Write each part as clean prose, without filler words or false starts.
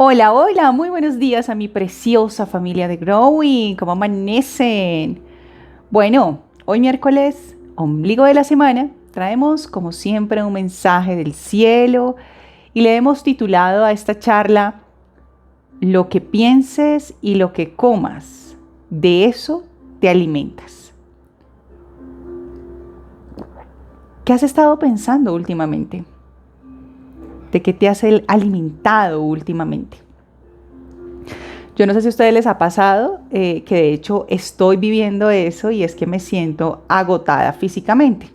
Hola, hola, muy buenos días a mi preciosa familia de Growing. ¿Cómo amanecen? Bueno, hoy miércoles, ombligo de la semana, traemos como siempre un mensaje del cielo y le hemos titulado a esta charla Lo que pienses y lo que comas, de eso te alimentas. ¿Qué has estado pensando últimamente? ¿De qué te has alimentado últimamente? Yo no sé si a ustedes les ha pasado que de hecho estoy viviendo eso y es que me siento agotada físicamente.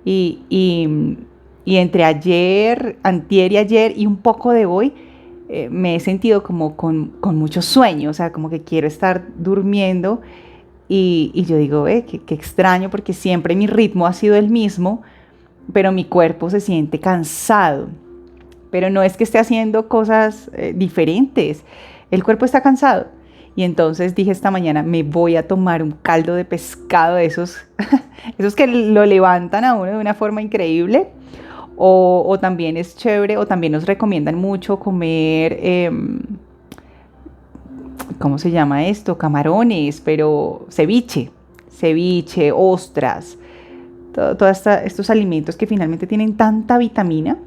Y, y, y entre ayer, antier y ayer y un poco de hoy, me he sentido como con mucho sueño, o sea, como que quiero estar durmiendo y yo digo, qué extraño porque siempre mi ritmo ha sido el mismo, pero mi cuerpo se siente cansado. Pero no es que esté haciendo cosas diferentes, el cuerpo está cansado. Y entonces dije esta mañana, me voy a tomar un caldo de pescado de esos, esos que lo levantan a uno de una forma increíble. O también es chévere, o también nos recomiendan mucho comer, ¿cómo se llama esto? Camarones, pero ceviche, ostras, todos estos alimentos que finalmente tienen tanta vitamina,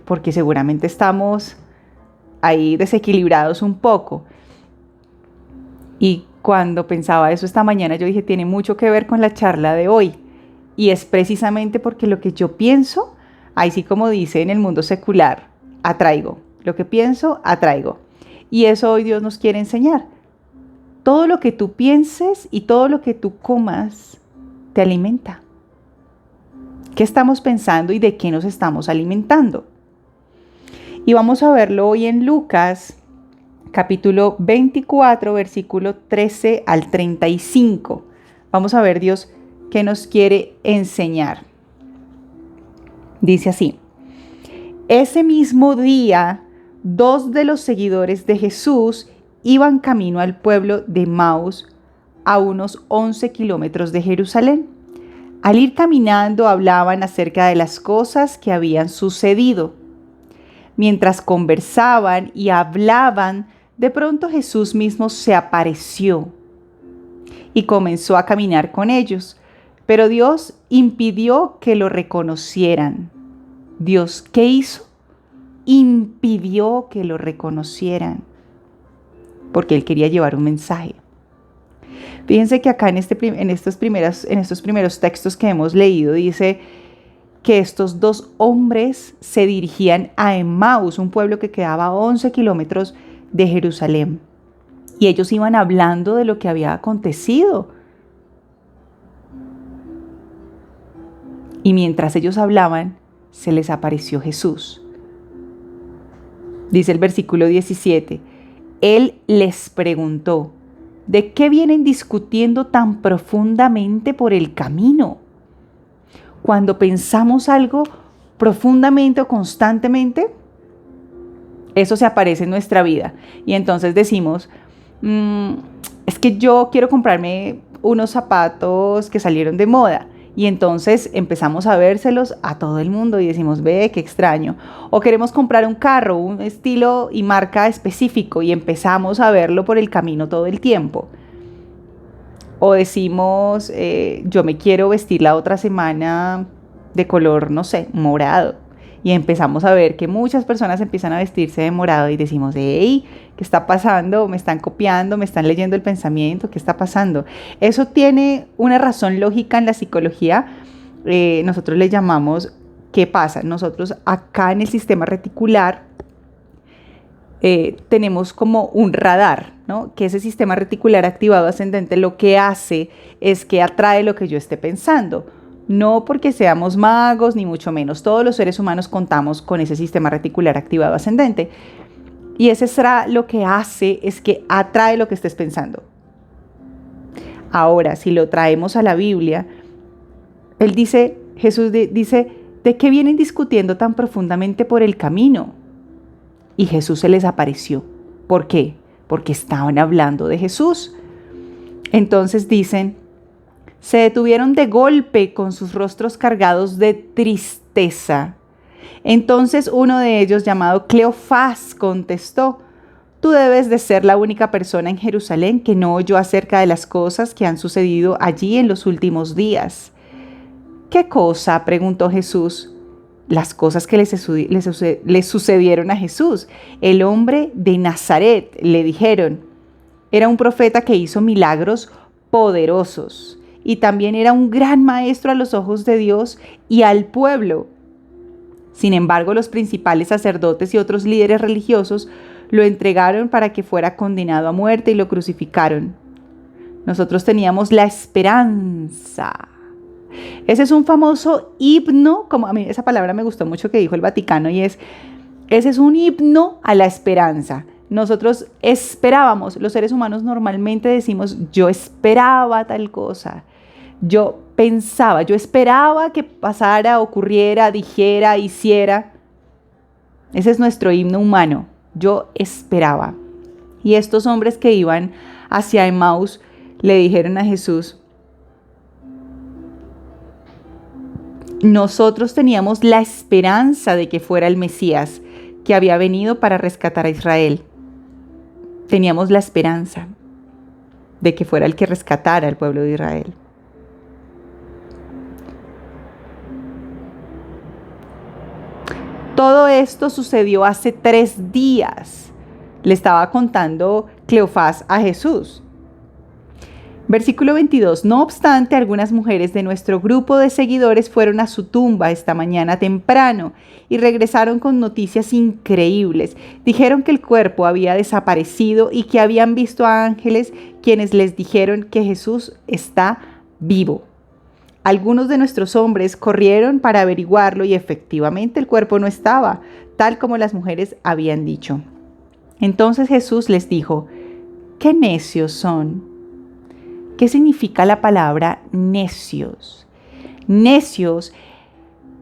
porque seguramente estamos ahí desequilibrados un poco. Y cuando pensaba eso esta mañana, yo dije, tiene mucho que ver con la charla de hoy. Y es precisamente porque lo que yo pienso, ahí sí como dice en el mundo secular, atraigo. Lo que pienso, atraigo. Y eso hoy Dios nos quiere enseñar. Todo lo que tú pienses y todo lo que tú comas te alimenta. ¿Qué estamos pensando y de qué nos estamos alimentando? Y vamos a verlo hoy en Lucas, capítulo 24, versículo 13 al 35. Vamos a ver Dios qué nos quiere enseñar. Dice así: ese mismo día, dos de los seguidores de Jesús iban camino al pueblo de Maús, a unos 11 kilómetros de Jerusalén. Al ir caminando hablaban acerca de las cosas que habían sucedido. Mientras conversaban y hablaban, de pronto Jesús mismo se apareció y comenzó a caminar con ellos, pero Dios impidió que lo reconocieran. ¿Dios qué hizo? Impidió que lo reconocieran, porque Él quería llevar un mensaje. Fíjense que acá en estos primeros textos que hemos leído dice que estos dos hombres se dirigían a Emmaus, un pueblo que quedaba a 11 kilómetros de Jerusalén. Y ellos iban hablando de lo que había acontecido. Y mientras ellos hablaban, se les apareció Jesús. Dice el versículo 17, Él les preguntó, ¿de qué vienen discutiendo tan profundamente por el camino? Cuando pensamos algo profundamente o constantemente, eso se aparece en nuestra vida. Y entonces decimos, es que yo quiero comprarme unos zapatos que salieron de moda. Y entonces empezamos a vérselos a todo el mundo y decimos, ve, qué extraño. O queremos comprar un carro, un estilo y marca específico y empezamos a verlo por el camino todo el tiempo. O decimos, yo me quiero vestir la otra semana de color, no sé, morado. Y empezamos a ver que muchas personas empiezan a vestirse de morado y decimos, hey, ¿qué está pasando? ¿Me están copiando? ¿Me están leyendo el pensamiento? ¿Qué está pasando? Eso tiene una razón lógica en la psicología. Nosotros le llamamos, ¿qué pasa? Nosotros acá en el sistema reticular tenemos como un radar, ¿no? Que ese sistema reticular activado ascendente lo que hace es que atrae lo que yo esté pensando. No porque seamos magos, ni mucho menos. Todos los seres humanos contamos con ese sistema reticular activado ascendente. Y ese será lo que hace es que atrae lo que estés pensando. Ahora, si lo traemos a la Biblia, Jesús dice, ¿de qué vienen discutiendo tan profundamente por el camino? Y Jesús se les apareció. ¿Por qué? Porque estaban hablando de Jesús. Entonces dicen, se detuvieron de golpe con sus rostros cargados de tristeza. Entonces uno de ellos, llamado Cleofás, contestó: tú debes de ser la única persona en Jerusalén que no oyó acerca de las cosas que han sucedido allí en los últimos días. ¿Qué cosa?, preguntó Jesús. Las cosas que le sucedieron a Jesús. El hombre de Nazaret, le dijeron. Era un profeta que hizo milagros poderosos y también era un gran maestro a los ojos de Dios y al pueblo. Sin embargo, los principales sacerdotes y otros líderes religiosos lo entregaron para que fuera condenado a muerte y lo crucificaron. Nosotros teníamos la esperanza. Ese es un famoso himno, como a mí esa palabra me gustó mucho que dijo el Vaticano, y ese es un himno a la esperanza. Nosotros esperábamos, los seres humanos normalmente decimos: yo esperaba tal cosa, yo pensaba, yo esperaba que pasara, ocurriera, dijera, hiciera. Ese es nuestro himno humano, yo esperaba. Y estos hombres que iban hacia Emaús le dijeron a Jesús: nosotros teníamos la esperanza de que fuera el Mesías, que había venido para rescatar a Israel. Teníamos la esperanza de que fuera el que rescatara al pueblo de Israel. Todo esto sucedió hace 3 días. Le estaba contando Cleofás a Jesús. Versículo 22. No obstante, algunas mujeres de nuestro grupo de seguidores fueron a su tumba esta mañana temprano y regresaron con noticias increíbles. Dijeron que el cuerpo había desaparecido y que habían visto a ángeles quienes les dijeron que Jesús está vivo. Algunos de nuestros hombres corrieron para averiguarlo y efectivamente el cuerpo no estaba, tal como las mujeres habían dicho. Entonces Jesús les dijo: ¡qué necios son! ¿Qué significa la palabra necios? Necios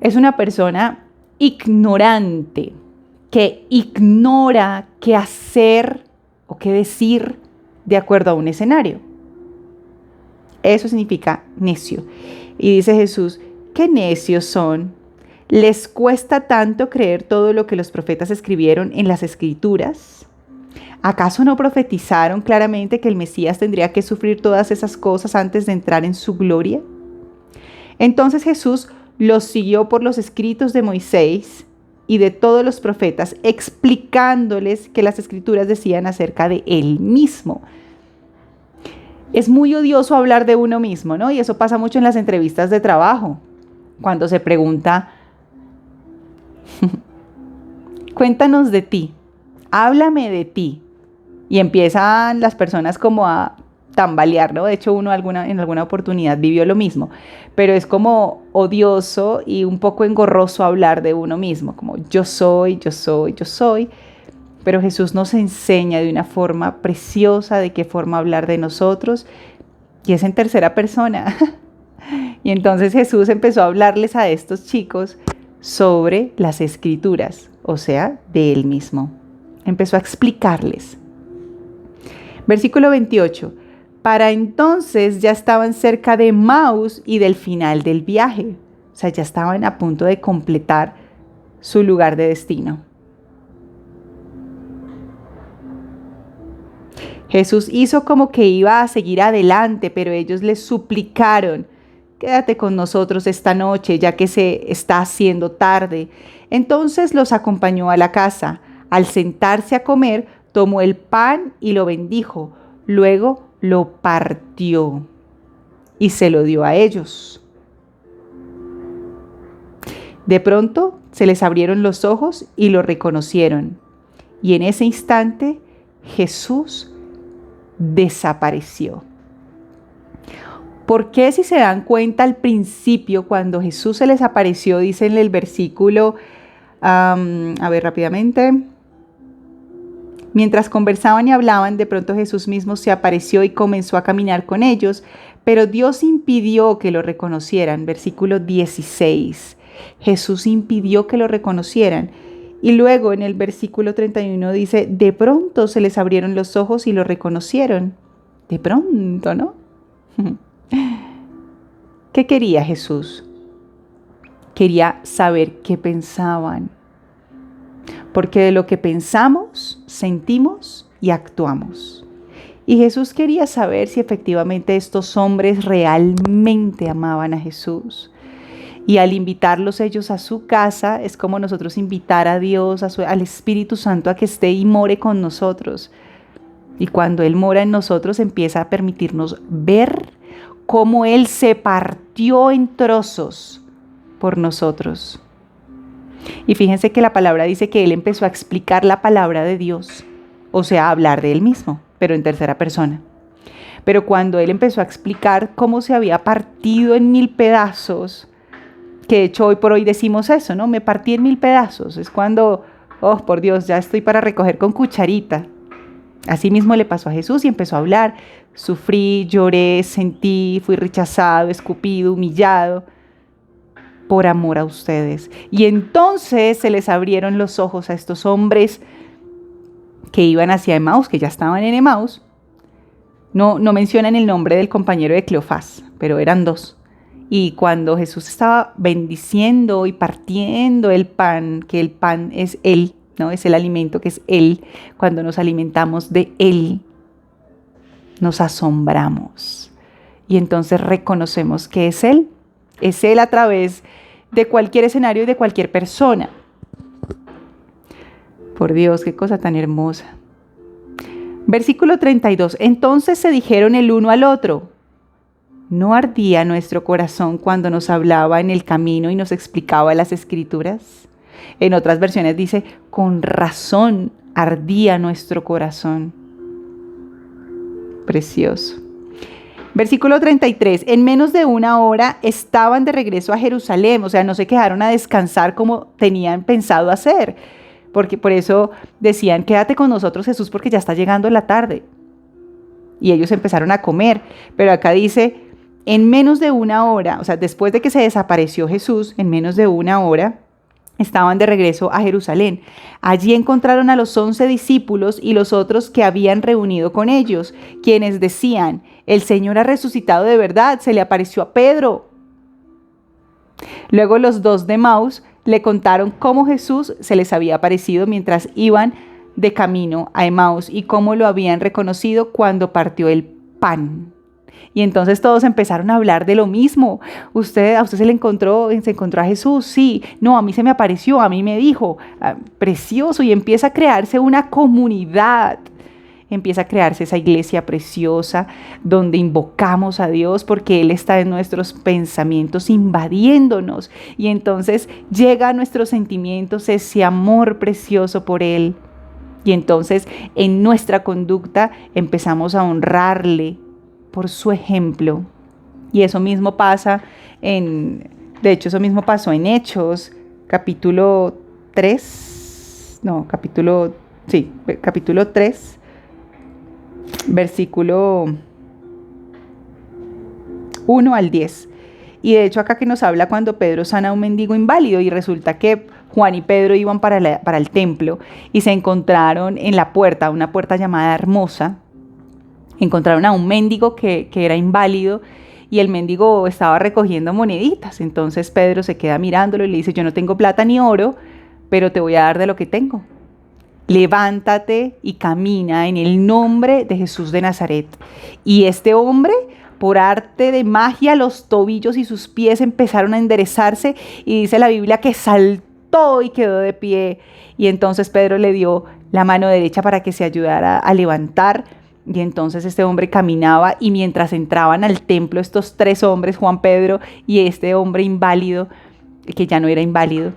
es una persona ignorante, que ignora qué hacer o qué decir de acuerdo a un escenario. Eso significa necio. Y dice Jesús: ¿qué necios son? ¿Les cuesta tanto creer todo lo que los profetas escribieron en las Escrituras? ¿Acaso no profetizaron claramente que el Mesías tendría que sufrir todas esas cosas antes de entrar en su gloria? Entonces Jesús los siguió por los escritos de Moisés y de todos los profetas, explicándoles que las Escrituras decían acerca de él mismo. Es muy odioso hablar de uno mismo, ¿no? Y eso pasa mucho en las entrevistas de trabajo, cuando se pregunta: cuéntanos de ti, háblame de ti. Y empiezan las personas como a tambalear, ¿no? De hecho, uno en alguna oportunidad vivió lo mismo, pero es como odioso y un poco engorroso hablar de uno mismo, como yo soy, yo soy, yo soy. Pero Jesús nos enseña de una forma preciosa de qué forma hablar de nosotros, y es en tercera persona. Y entonces Jesús empezó a hablarles a estos chicos sobre las Escrituras, o sea, de él mismo. Empezó a explicarles. Versículo 28. Para entonces ya estaban cerca de Emaús y del final del viaje. O sea, ya estaban a punto de completar su lugar de destino. Jesús hizo como que iba a seguir adelante, pero ellos le suplicaron: quédate con nosotros esta noche, ya que se está haciendo tarde. Entonces los acompañó a la casa. Al sentarse a comer, tomó el pan y lo bendijo. Luego lo partió y se lo dio a ellos. De pronto se les abrieron los ojos y lo reconocieron. Y en ese instante Jesús desapareció. ¿Por qué, si se dan cuenta, al principio, cuando Jesús se les apareció, dice en el versículo, rápidamente, mientras conversaban y hablaban, de pronto Jesús mismo se apareció y comenzó a caminar con ellos, pero Dios impidió que lo reconocieran. Versículo 16. Jesús impidió que lo reconocieran. Y luego en el versículo 31 dice: de pronto se les abrieron los ojos y lo reconocieron. De pronto, ¿no? ¿Qué quería Jesús? quería saber qué pensaban. Porque de lo que pensamos, sentimos y actuamos. Y Jesús quería saber si efectivamente estos hombres realmente amaban a Jesús. Y al invitarlos ellos a su casa, es como nosotros invitar a Dios, al Espíritu Santo a que esté y more con nosotros. Y cuando Él mora en nosotros, empieza a permitirnos ver cómo Él se partió en trozos por nosotros. Y fíjense que la palabra dice que Él empezó a explicar la palabra de Dios, o sea, a hablar de Él mismo, pero en tercera persona. Pero cuando Él empezó a explicar cómo se había partido en 1000 pedazos, que de hecho hoy por hoy decimos eso, ¿no? Me partí en 1000 pedazos. Es cuando, oh, por Dios, ya estoy para recoger con cucharita. Así mismo le pasó a Jesús y empezó a hablar. Sufrí, lloré, sentí, fui rechazado, escupido, humillado por amor a ustedes. Y entonces se les abrieron los ojos a estos hombres que iban hacia Emaús, que ya estaban en Emaús. No mencionan el nombre del compañero de Cleofás, pero eran 2. Y cuando Jesús estaba bendiciendo y partiendo el pan, que el pan es Él, ¿no? Es el alimento que es Él. Cuando nos alimentamos de Él, nos asombramos. Y entonces reconocemos que es Él. Es Él a través de cualquier escenario y de cualquier persona. Por Dios, qué cosa tan hermosa. Versículo 32. Entonces se dijeron el uno al otro: ¿no ardía nuestro corazón cuando nos hablaba en el camino y nos explicaba las Escrituras? En otras versiones dice: con razón ardía nuestro corazón. Precioso. Versículo 33. En menos de 1 hora estaban de regreso a Jerusalén. O sea, no se quedaron a descansar como tenían pensado hacer. Porque por eso decían: quédate con nosotros, Jesús, porque ya está llegando la tarde. Y ellos empezaron a comer. Pero acá dice: en menos de 1 hora, o sea, después de que se desapareció Jesús, en menos de 1 hora, estaban de regreso a Jerusalén. Allí encontraron a los 11 discípulos y los otros que habían reunido con ellos, quienes decían: el Señor ha resucitado de verdad, se le apareció a Pedro. Luego los 2 de Emaús le contaron cómo Jesús se les había aparecido mientras iban de camino a Emaús y cómo lo habían reconocido cuando partió el pan. Y entonces todos empezaron a hablar de lo mismo. ¿A usted se encontró a Jesús? Sí. No, a mí se me apareció, a mí me dijo. Precioso. Y empieza a crearse una comunidad. Empieza a crearse esa iglesia preciosa donde invocamos a Dios porque Él está en nuestros pensamientos invadiéndonos. Y entonces llega a nuestros sentimientos ese amor precioso por Él. Y entonces en nuestra conducta empezamos a honrarle por su ejemplo. Y eso mismo pasa de hecho, eso mismo pasó en Hechos, capítulo 3, versículo 1 al 10. Y de hecho acá que nos habla cuando Pedro sana a un mendigo inválido y resulta que Juan y Pedro iban para el templo y se encontraron en la puerta, una puerta llamada Hermosa. Encontraron a un mendigo que era inválido y el mendigo estaba recogiendo moneditas. Entonces Pedro se queda mirándolo y le dice: yo no tengo plata ni oro, pero te voy a dar de lo que tengo. Levántate y camina en el nombre de Jesús de Nazaret. Y este hombre, por arte de magia, los tobillos y sus pies empezaron a enderezarse y dice la Biblia que saltó y quedó de pie. Y entonces Pedro le dio la mano derecha para que se ayudara a levantar. Y entonces este hombre caminaba y mientras entraban al templo estos 3 hombres, Juan, Pedro y este hombre inválido, que ya no era inválido,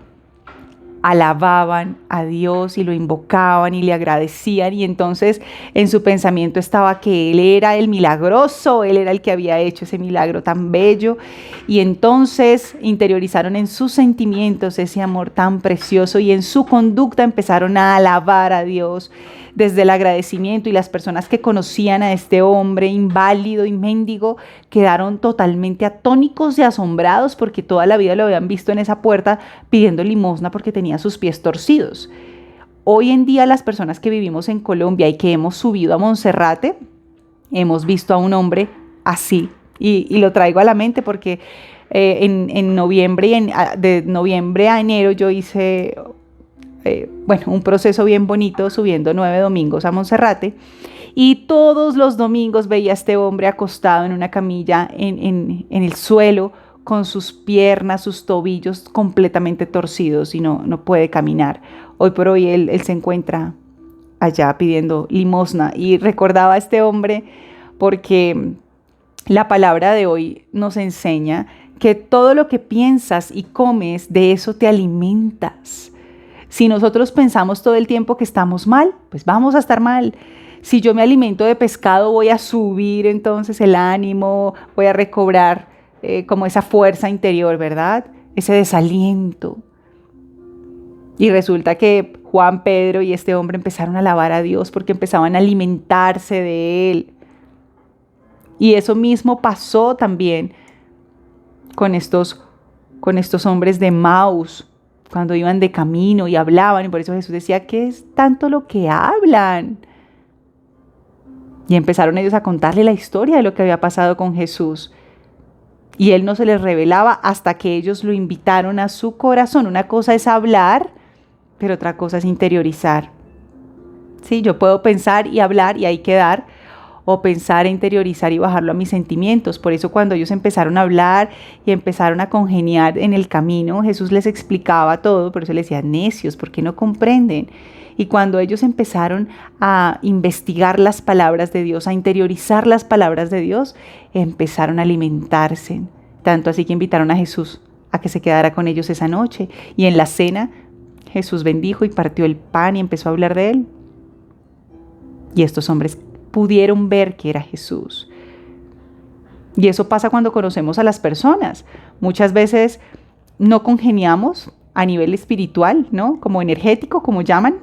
alababan a Dios y lo invocaban y le agradecían. Y entonces en su pensamiento estaba que Él era el milagroso, Él era el que había hecho ese milagro tan bello. Y entonces interiorizaron en sus sentimientos ese amor tan precioso y en su conducta empezaron a alabar a Dios desde el agradecimiento. Y las personas que conocían a este hombre inválido y mendigo quedaron totalmente atónicos y asombrados porque toda la vida lo habían visto en esa puerta pidiendo limosna porque tenía sus pies torcidos. Hoy en día las personas que vivimos en Colombia y que hemos subido a Monserrate, hemos visto a un hombre así y lo traigo a la mente porque en noviembre, de noviembre a enero yo hice, un proceso bien bonito subiendo 9 domingos a Monserrate. Y todos los domingos veía a este hombre acostado en una camilla en el suelo, con sus piernas, sus tobillos completamente torcidos y no puede caminar. Hoy por hoy él se encuentra allá pidiendo limosna. Y recordaba a este hombre porque la palabra de hoy nos enseña que todo lo que piensas y comes, de eso te alimentas. Si nosotros pensamos todo el tiempo que estamos mal, pues vamos a estar mal. Si yo me alimento de pescado, voy a subir entonces el ánimo, voy a recobrar como esa fuerza interior, ¿verdad? Ese desaliento. Y resulta que Juan, Pedro y este hombre empezaron a alabar a Dios porque empezaban a alimentarse de Él. Y eso mismo pasó también con estos hombres de Maús, cuando iban de camino y hablaban. Y por eso Jesús decía, ¿qué es tanto lo que hablan? Y empezaron ellos a contarle la historia de lo que había pasado con Jesús. Y Él no se les revelaba hasta que ellos lo invitaron a su corazón. Una cosa es hablar, pero otra cosa es interiorizar. Sí, yo puedo pensar y hablar y ahí quedar, o pensar e interiorizar y bajarlo a mis sentimientos. Por eso cuando ellos empezaron a hablar y empezaron a congeniar en el camino, Jesús les explicaba todo, por eso les decía, necios, ¿por qué no comprenden? Y cuando ellos empezaron a investigar las palabras de Dios, a interiorizar las palabras de Dios, empezaron a alimentarse. Tanto así que invitaron a Jesús a que se quedara con ellos esa noche. Y en la cena, Jesús bendijo y partió el pan y empezó a hablar de él. Y estos hombres pudieron ver que era Jesús. Y eso pasa cuando conocemos a las personas. Muchas veces no congeniamos a nivel espiritual, ¿no? Como energético, como llaman.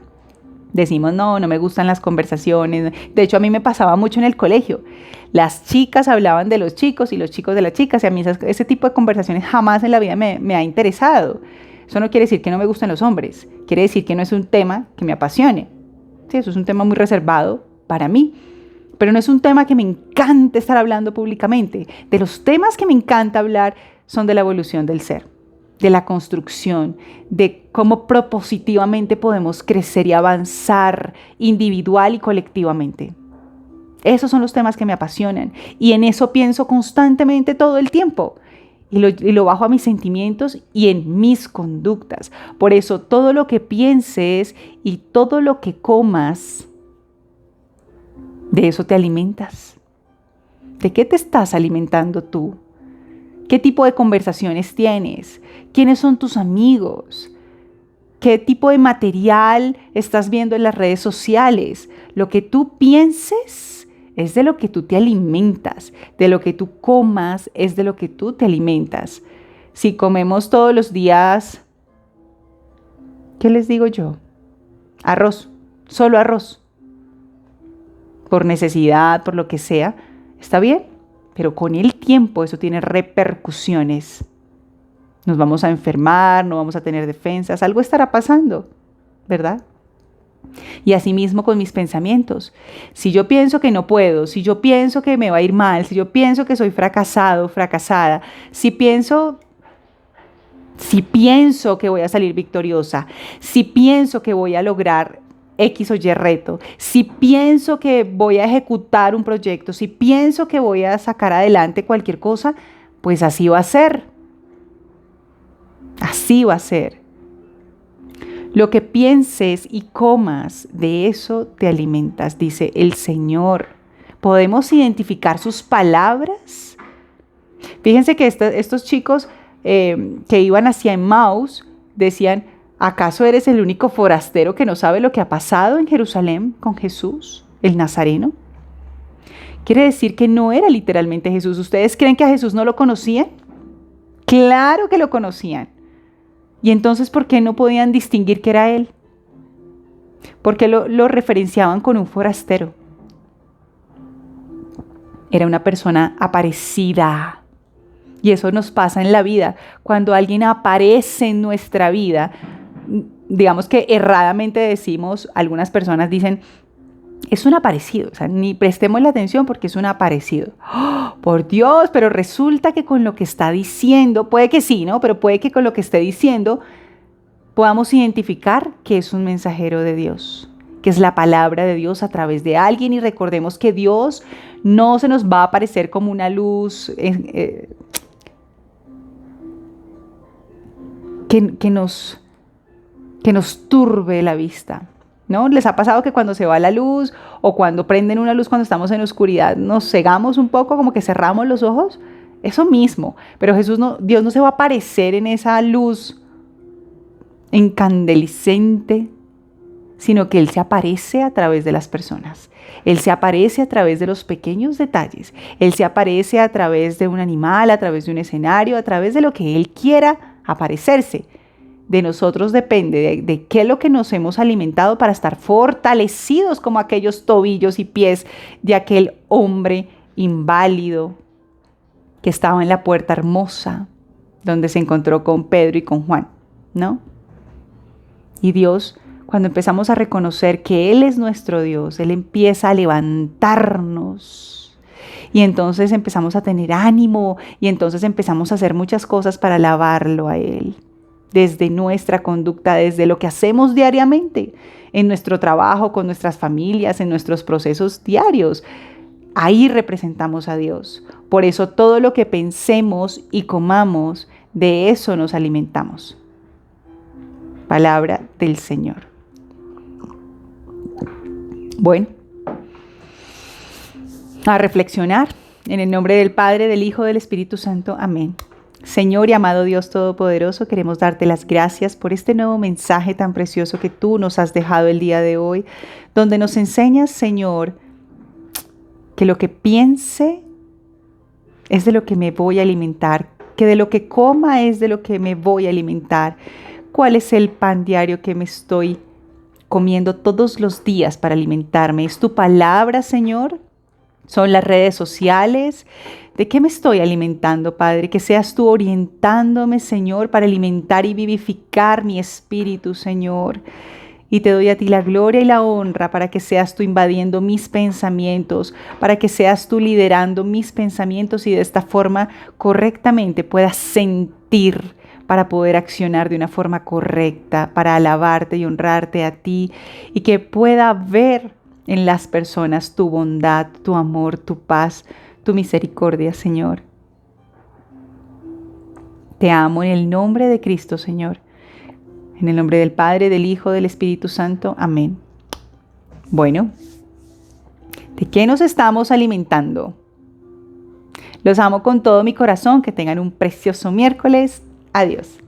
Decimos, no me gustan las conversaciones. De hecho, a mí me pasaba mucho en el colegio. Las chicas hablaban de los chicos y los chicos de las chicas. Y a mí ese tipo de conversaciones jamás en la vida me ha interesado. Eso no quiere decir que no me gusten los hombres. Quiere decir que no es un tema que me apasione. Sí, eso es un tema muy reservado para mí. Pero no es un tema que me encante estar hablando públicamente. De los temas que me encanta hablar son de la evolución del ser, de la construcción, de cómo propositivamente podemos crecer y avanzar individual y colectivamente. Esos son los temas que me apasionan y en eso pienso constantemente todo el tiempo y lo bajo a mis sentimientos y en mis conductas. Por eso todo lo que pienses y todo lo que comas, de eso te alimentas. ¿De qué te estás alimentando tú? ¿Qué tipo de conversaciones tienes? ¿Quiénes son tus amigos? ¿Qué tipo de material estás viendo en las redes sociales? Lo que tú pienses es de lo que tú te alimentas. De lo que tú comas es de lo que tú te alimentas. Si comemos todos los días, ¿qué les digo yo? Arroz, solo arroz. Por necesidad, por lo que sea, está bien, pero con el tiempo eso tiene repercusiones. Nos vamos a enfermar, no vamos a tener defensas, algo estará pasando, ¿verdad? Y asimismo con mis pensamientos. Si yo pienso que no puedo, si yo pienso que me va a ir mal, si yo pienso que soy fracasado, fracasada, si pienso que voy a salir victoriosa, si pienso que voy a lograr X o Y reto, si pienso que voy a ejecutar un proyecto, si pienso que voy a sacar adelante cualquier cosa, pues así va a ser. Así va a ser. Lo que pienses y comas, de eso te alimentas, dice el Señor. ¿Podemos identificar sus palabras? Fíjense que estos chicos que iban hacia Emmaus decían, ¿acaso eres el único forastero que no sabe lo que ha pasado en Jerusalén con Jesús, el Nazareno? Quiere decir que no era literalmente Jesús. ¿Ustedes creen que a Jesús no lo conocían? Claro que lo conocían. ¿Y entonces por qué no podían distinguir que era Él? ¿Por qué lo referenciaban con un forastero? Era una persona aparecida. Y eso nos pasa en la vida. Cuando alguien aparece en nuestra vida, digamos que erradamente decimos, algunas personas dicen, Es un aparecido, o sea, ni prestemos la atención porque es un aparecido. ¡Oh, por Dios! Pero resulta que con lo que está diciendo, puede que sí, ¿no? Pero puede que con lo que esté diciendo podamos identificar que es un mensajero de Dios, que es la palabra de Dios a través de alguien, y recordemos que Dios no se nos va a aparecer como una luz que nos turbe la vista, ¿no? ¿Les ha pasado que cuando se va la luz o cuando prenden una luz cuando estamos en oscuridad nos cegamos un poco, como que cerramos los ojos? Eso mismo, pero Dios no se va a aparecer en esa luz incandescente, sino que Él se aparece a través de las personas. Él se aparece a través de los pequeños detalles. Él se aparece a través de un animal, a través de un escenario, a través de lo que Él quiera aparecerse. De nosotros depende de qué es lo que nos hemos alimentado para estar fortalecidos como aquellos tobillos y pies de aquel hombre inválido que estaba en la puerta hermosa donde se encontró con Pedro y con Juan, ¿no? Y Dios, cuando empezamos a reconocer que Él es nuestro Dios, Él empieza a levantarnos. Y entonces empezamos a tener ánimo y entonces empezamos a hacer muchas cosas para alabarlo a Él. Desde nuestra conducta, desde lo que hacemos diariamente, en nuestro trabajo, con nuestras familias, en nuestros procesos diarios. Ahí representamos a Dios. Por eso todo lo que pensemos y comamos, de eso nos alimentamos. Palabra del Señor. Bueno, a reflexionar en el nombre del Padre, del Hijo, del Espíritu Santo. Amén. Señor y amado Dios Todopoderoso, queremos darte las gracias por este nuevo mensaje tan precioso que tú nos has dejado el día de hoy, donde nos enseñas, Señor, que lo que piense es de lo que me voy a alimentar, que de lo que coma es de lo que me voy a alimentar. ¿Cuál es el pan diario que me estoy comiendo todos los días para alimentarme? ¿Es tu palabra, Señor? ¿Son las redes sociales? ¿De qué me estoy alimentando, Padre? Que seas tú orientándome, Señor, para alimentar y vivificar mi espíritu, Señor. Y te doy a ti la gloria y la honra para que seas tú invadiendo mis pensamientos, para que seas tú liderando mis pensamientos y de esta forma correctamente puedas sentir para poder accionar de una forma correcta, para alabarte y honrarte a ti, y que pueda ver en las personas tu bondad, tu amor, tu paz, tu misericordia, Señor. Te amo en el nombre de Cristo, Señor. En el nombre del Padre, del Hijo, del Espíritu Santo. Amén. Bueno, ¿de qué nos estamos alimentando? Los amo con todo mi corazón. Que tengan un precioso miércoles. Adiós.